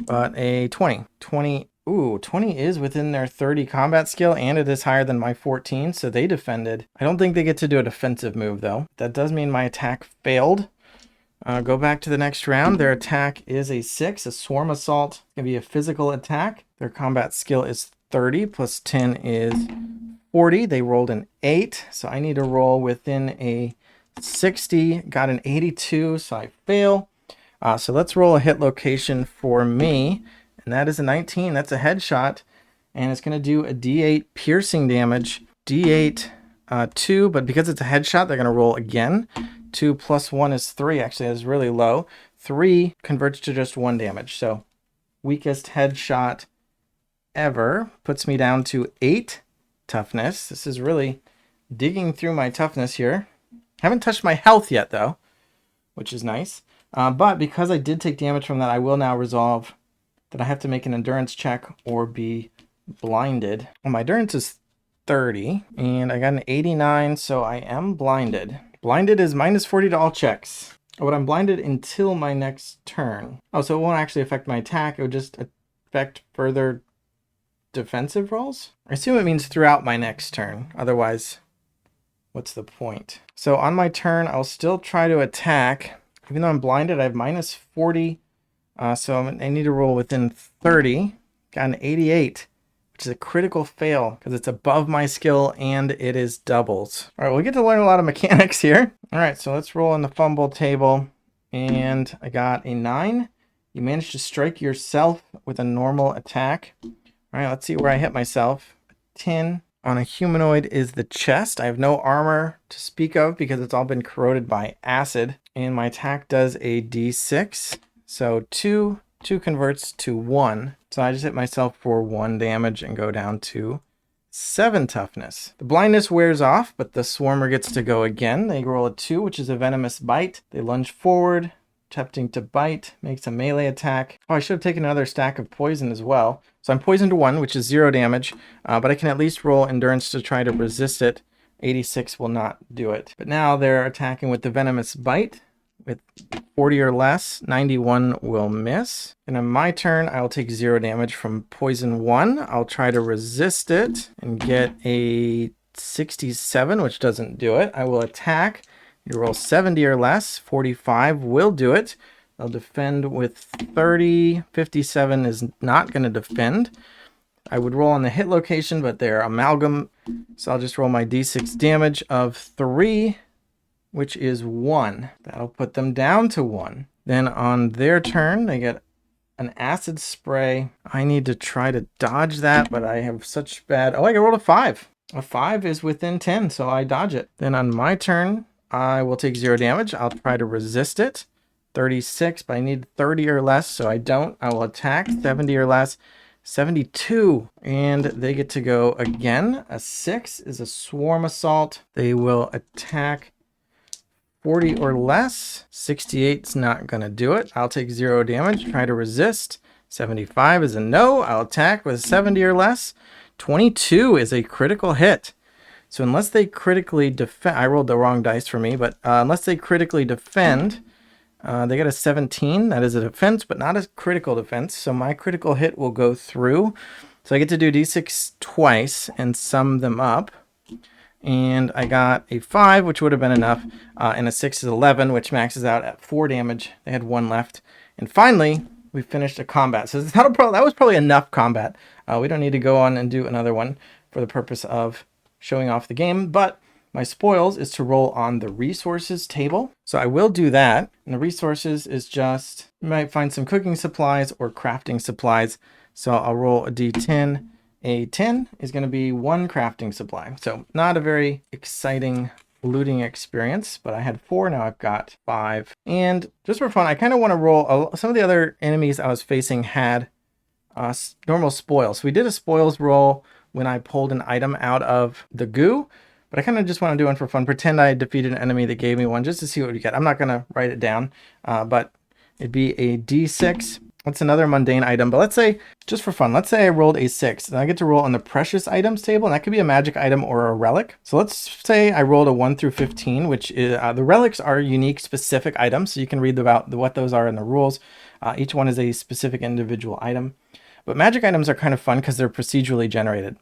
but a 20. 20, ooh, 20 is within their 30 combat skill, and it is higher than my 14, so they defended. I don't think they get to do a defensive move, though. That does mean my attack failed. Go back to the next round. Their attack is a 6, a swarm assault. It's going to be a physical attack. Their combat skill is 30, plus 10 is 40. They rolled an 8, so I need to roll within a 60. Got an 82, so I fail. So let's roll a hit location for me, and that is a 19. That's a headshot, and it's going to do a D8 piercing damage. D8 2, but because it's a headshot, they're going to roll again. 2 plus 1 is 3. Actually, that's really low. 3 converts to just 1 damage. So weakest headshot ever puts me down to 8 toughness. This is really digging through my toughness here. Haven't touched my health yet, though, which is nice. But because I did take damage from that, I will now resolve that I have to make an endurance check or be blinded. Well, my endurance is 30, and I got an 89, so I am blinded. Blinded is minus 40 to all checks. Oh, but I'm blinded until my next turn. Oh, so it won't actually affect my attack. It would just affect further defensive rolls? I assume it means throughout my next turn. Otherwise, what's the point? So on my turn, I'll still try to attack. Even though I'm blinded, I have minus 40. So I need to roll within 30. Got an 88. Which is a critical fail because it's above my skill and it is doubles. All right, we get to learn a lot of mechanics here. All right, so let's roll on the fumble table. And I got a 9. You managed to strike yourself with a normal attack. All right, let's see where I hit myself. 10 on a humanoid is the chest. I have no armor to speak of because it's all been corroded by acid. And my attack does a d6. So 2 converts to 1. So I just hit myself for 1 damage and go down to 7 toughness. The blindness wears off, but the swarmer gets to go again. They roll a 2, which is a venomous bite. They lunge forward, attempting to bite, makes a melee attack. Oh, I should have taken another stack of poison as well. So I'm poisoned to 1, which is 0 damage, but I can at least roll endurance to try to resist it. 86 will not do it. But now they're attacking with the venomous bite. With 40 or less, 91 will miss. And on my turn, I'll take 0 damage from poison 1. I'll try to resist it and get a 67, which doesn't do it. I will attack. You roll 70 or less. 45 will do it. I'll defend with 30. 57 is not going to defend. I would roll on the hit location, but they're amalgam. So I'll just roll my d6 damage of 3. Which is 1. That'll put them down to 1. Then on their turn, they get an acid spray. I need to try to dodge that, but I have such bad... Oh, I rolled a 5. A 5 is within 10, so I dodge it. Then on my turn, I will take 0 damage. I'll try to resist it. 36, but I need 30 or less, so I don't. I will attack. 70 or less. 72, and they get to go again. A 6 is a swarm assault. They will attack 40 or less. 68 is not going to do it. I'll take 0 damage. Try to resist. 75 is a no. I'll attack with 70 or less. 22 is a critical hit. So unless they critically defend... I rolled the wrong dice for me, but unless they critically defend, they get a 17. That is a defense, but not a critical defense. So my critical hit will go through. So I get to do d6 twice and sum them up. And I got a 5, which would have been enough, and a 6 is 11, which maxes out at 4 damage. They had 1 left. And finally, we finished a combat. So that was probably enough combat. We don't need to go on and do another one for the purpose of showing off the game. But my spoils is to roll on the resources table. So I will do that. And the resources is just, you might find some cooking supplies or crafting supplies. So I'll roll a d10. A 10 is going to be 1 crafting supply. So not a very exciting looting experience, but I had 4, now I've got 5. And just for fun, I kind of want to roll, some of the other enemies I was facing had normal spoils. So we did a spoils roll when I pulled an item out of the goo, but I kind of just want to do one for fun. Pretend I defeated an enemy that gave me one just to see what we get. I'm not going to write it down, but it'd be a d6. That's another mundane item, but let's say, just for fun, let's say I rolled a 6, and I get to roll on the precious items table, and that could be a magic item or a relic. So let's say I rolled a 1 through 15, which is, the relics are unique specific items, so you can read about what those are in the rules. Each one is a specific individual item. But magic items are kind of fun because they're procedurally generated.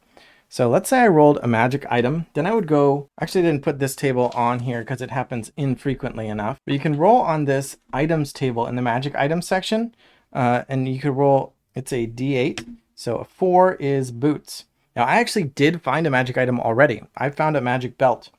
So let's say I rolled a magic item, then I would go, actually I didn't put this table on here because it happens infrequently enough, but you can roll on this items table in the magic items section, and you could roll, it's a D8, so a 4 is boots. Now I actually did find a magic item already. I found a magic belt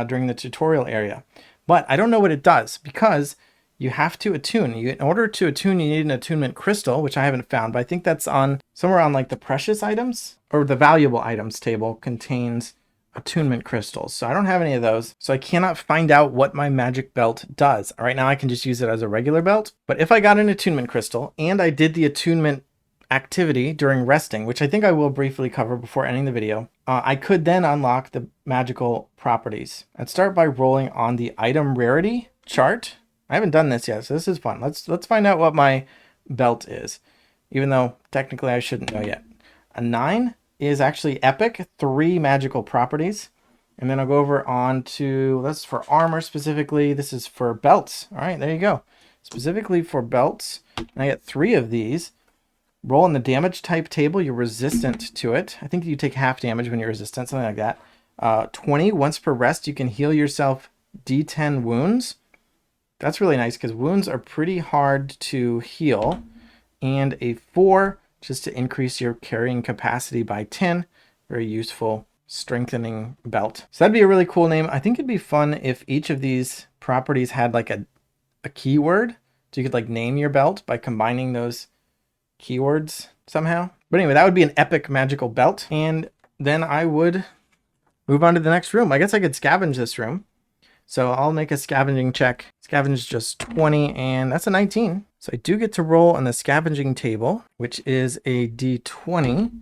during the tutorial area, but I don't know what it does because you have to attune. In order to attune, you need an attunement crystal, which I haven't found, but I think that's on somewhere on like the precious items or the valuable items table contains attunement crystals. So I don't have any of those. So I cannot find out what my magic belt does. Right now I can just use it as a regular belt. But if I got an attunement crystal and I did the attunement activity during resting, which I think I will briefly cover before ending the video, I could then unlock the magical properties. I'd start by rolling on the item rarity chart. I haven't done this yet, so this is fun. Let's find out what my belt is, even though technically I shouldn't know yet. A 9 is actually epic, 3 magical properties. And then I'll go over on to, that's for armor specifically. This is for belts. All right, there you go. Specifically for belts. And I get 3 of these. Roll in the damage type table, you're resistant to it. I think you take half damage when you're resistant, something like that. 20, once per rest, you can heal yourself D10 wounds. That's really nice because wounds are pretty hard to heal. And a 4 just to increase your carrying capacity by 10. Very useful strengthening belt. So that'd be a really cool name. I think it'd be fun if each of these properties had like a keyword. So you could like name your belt by combining those keywords somehow. But anyway, that would be an epic magical belt. And then I would move on to the next room. I guess I could scavenge this room. So I'll make a scavenging check. Scavenge just 20, and that's a 19. So I do get to roll on the scavenging table, which is a D20,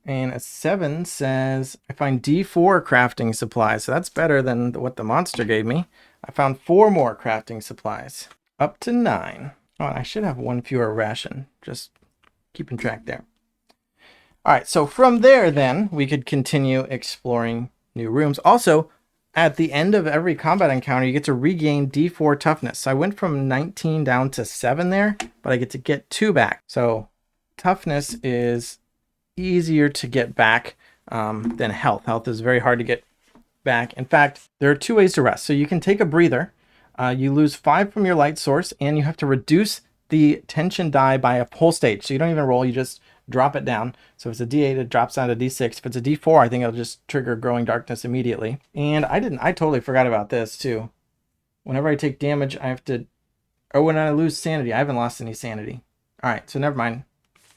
and a 7 says I find D4 crafting supplies. So that's better than what the monster gave me. I found 4 more crafting supplies, up to 9. Oh, and I should have 1 fewer ration, just keeping track there. All right, so from there then, we could continue exploring new rooms. Also, at the end of every combat encounter, you get to regain D4 toughness. So I went from 19 down to 7 there, but I get to get 2 back. So toughness is easier to get back than health. Health is very hard to get back. In fact, there are 2 ways to rest. So you can take a breather. You lose 5 from your light source, and you have to reduce the tension die by a whole stage. So you don't even roll, you just drop it down. So if it's a D8, it drops down to D6. If it's a D4, I think it'll just trigger growing darkness immediately. And I totally forgot about this too. Whenever I take damage, I have to, or when I lose sanity, I haven't lost any sanity. All right, so never mind.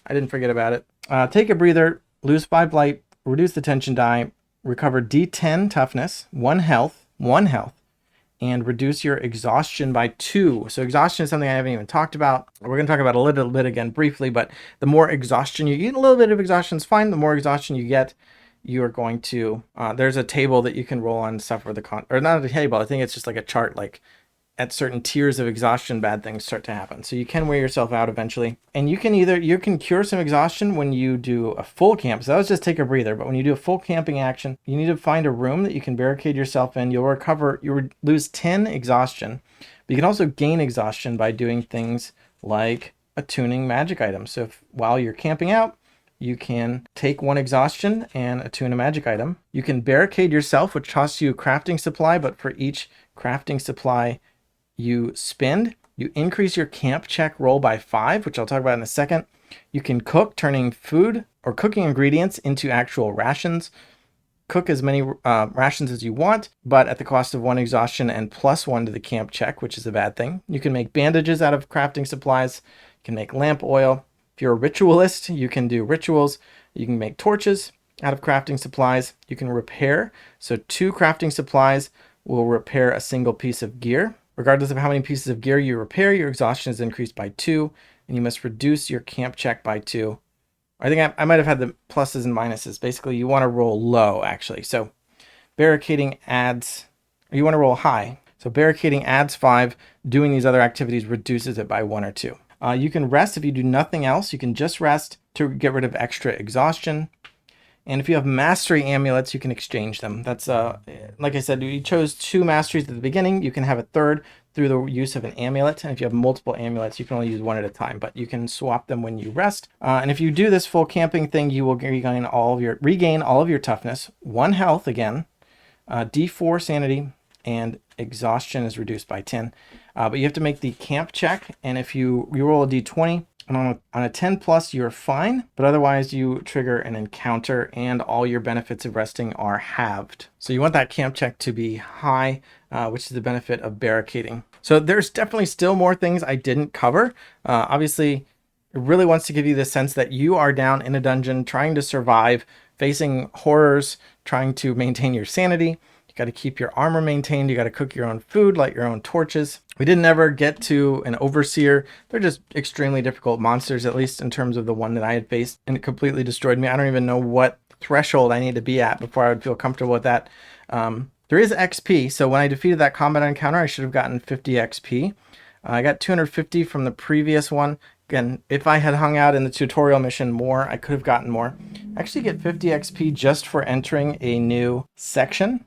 I didn't forget about it. Take a breather, lose 5 light, reduce the tension die, recover D10 toughness, 1 health, and reduce your exhaustion by 2. So exhaustion is something I haven't even talked about. We're going to talk about a little bit again briefly, but the more exhaustion you get, a little bit of exhaustion is fine. The more exhaustion you get, you are going to, there's a table that you can roll on stuff for the, or not a table, I think it's just like a chart, like at certain tiers of exhaustion, bad things start to happen. So you can wear yourself out eventually. And you can cure some exhaustion when you do a full camp. So that was just take a breather. But when you do a full camping action, you need to find a room that you can barricade yourself in. You'll lose 10 exhaustion. But you can also gain exhaustion by doing things like attuning magic items. So while you're camping out, you can take 1 exhaustion and attune a magic item. You can barricade yourself, which costs you a crafting supply, but for each crafting supply you spend, you increase your camp check roll by 5, which I'll talk about in a second. You can cook, turning food or cooking ingredients into actual rations. Cook as many rations as you want, but at the cost of 1 exhaustion and +1 to the camp check, which is a bad thing. You can make bandages out of crafting supplies. You can make lamp oil. If you're a ritualist, you can do rituals. You can make torches out of crafting supplies. You can repair. So 2 crafting supplies will repair a single piece of gear. Regardless of how many pieces of gear you repair, your exhaustion is increased by 2, and you must reduce your camp check by 2. I think I might have had the pluses and minuses. Basically, you want to roll low, actually. So barricading adds, or you want to roll high. So barricading adds 5. Doing these other activities reduces it by 1 or 2. You can rest if you do nothing else. You can just rest to get rid of extra exhaustion. And if you have mastery amulets, you can exchange them. That's like I said, you chose 2 masteries at the beginning. You can have a third through the use of an amulet. And if you have multiple amulets, you can only use 1 at a time, but you can swap them when you rest. And if you do this full camping thing, you will regain all of your toughness, 1 health again, D4 sanity, and exhaustion is reduced by 10. But you have to make the camp check, and if you roll a D20, and on a 10 plus, you're fine, but otherwise you trigger an encounter and all your benefits of resting are halved. So you want that camp check to be high, which is the benefit of barricading. So there's definitely still more things I didn't cover. Obviously, it really wants to give you the sense that you are down in a dungeon trying to survive, facing horrors, trying to maintain your sanity. Got to keep your armor maintained. You got to cook your own food, light your own torches. We didn't ever get to an overseer. They're just extremely difficult monsters, at least in terms of the one that I had faced, and it completely destroyed me. I don't even know what threshold I need to be at before I would feel comfortable with that. There is XP, so when I defeated that combat encounter, I should have gotten 50 XP. I got 250 from the previous one. Again, if I had hung out in the tutorial mission more, I could have gotten more. I actually get 50 XP just for entering a new section.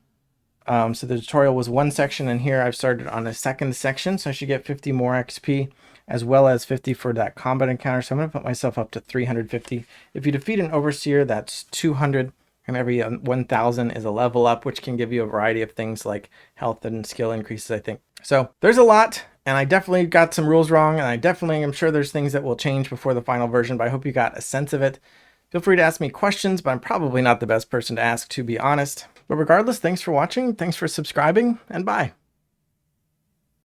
So the tutorial was 1 section, and here I've started on a 2nd section, so I should get 50 more XP, as well as 50 for that combat encounter. So I'm going to put myself up to 350. If you defeat an overseer, that's 200, and every 1,000 is a level up, which can give you a variety of things like health and skill increases, I think. So there's a lot, and I definitely got some rules wrong, and I definitely am sure there's things that will change before the final version, but I hope you got a sense of it. Feel free to ask me questions, but I'm probably not the best person to ask, to be honest. But regardless, thanks for watching, thanks for subscribing, and bye.